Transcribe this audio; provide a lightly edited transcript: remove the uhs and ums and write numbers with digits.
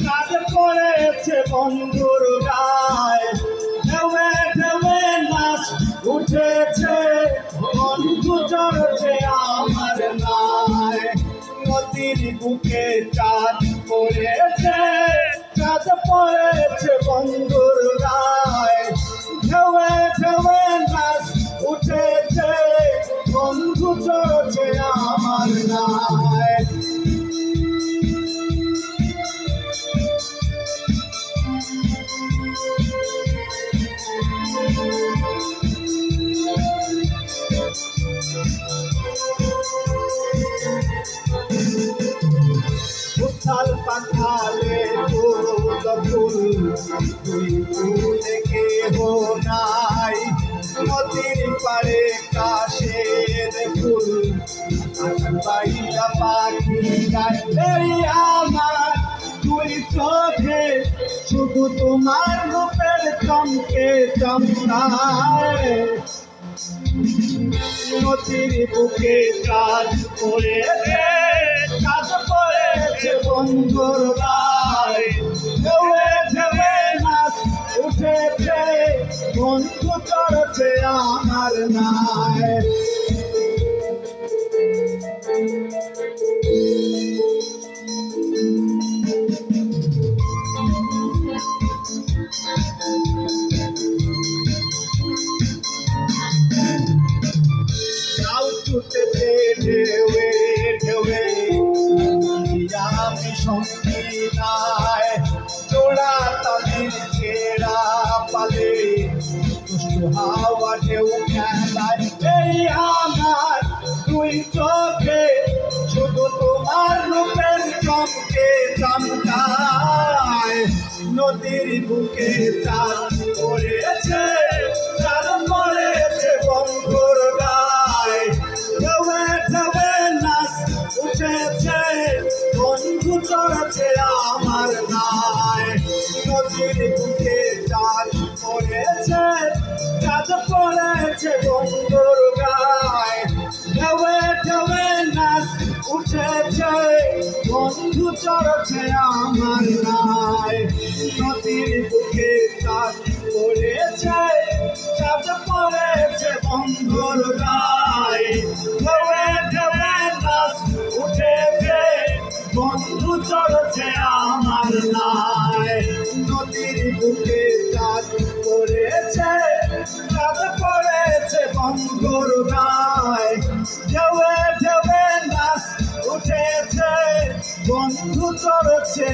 কাজ পড়েছে বন্ধুর গায়ে, ঢেউয়ে ঢেউয়ে নাচ উঠেছে, বন্ধু চড়ছে আমার নায়। নদীর বুকে চাঁদ পড়েছে, চাঁদ পড়েছে বন্ধুর গায়ে, ঢেউয়ে ঢেউয়ে নাচ উঠেছে, বন্ধু চড়ছে আমার নায়। উথাল পাথালে ফুল ফুল, তুই ফুলে কেহ নাই, নদীর পাড়ে কাশের ফুল, বাইরা পাখি গায়। এই আমার দুই চোখে শুধু তোমার রূপের চমকে চমকায়, নদীর বুকে চাঁদ পড়েছে, চাঁদ পড়েছে বন্ধুর গায়ে, ঢেউয়ে ঢেউয়ে নাচ উঠেছে, বন্ধু চড়ছে আমার নায়। ছুটেছে ঢেউয়ে ঢেউয়ে, আমি সঙ্গী নাই, চোরা তাদের ছেড়া পালে, দুষ্ট হাওয়া ঢেউ খেলায়। এই আমার দুই চোখে শুধু তোমার রূপের চমকে চমকায়, নদীর বুকে চাঁদ পড়েছে, চাঁদ পড়েছে বন্ধুর গায়ে, ঢেউয়ে ঢেউয়ে নাচ উঠেছে, বন্ধু চড়ছে আমার নায়। নদীর বুকে চাঁদ পড়েছে, চাঁদ পড়েছে বন্ধুর গায়ে, ঢেউয়ে ঢেউয়ে নাচ উঠেছে, বন্ধু চড়ছে আমার নায়। নদীর বুকে চাঁদ পড়েছে, চাঁদ পড়েছে বন্ধুর গায়ে, ঢেউয়ে ঢেউয়ে নাচ উঠেছে, বন্ধু চড়ছে আমার নায়। নদীর বুকে চাঁদ পড়েছে, চাঁদ পড়েছে বন্ধুর গায়ে, ঢেউয়ে ঢেউয়ে নাচ উঠেছে, বন্ধু চড়ছে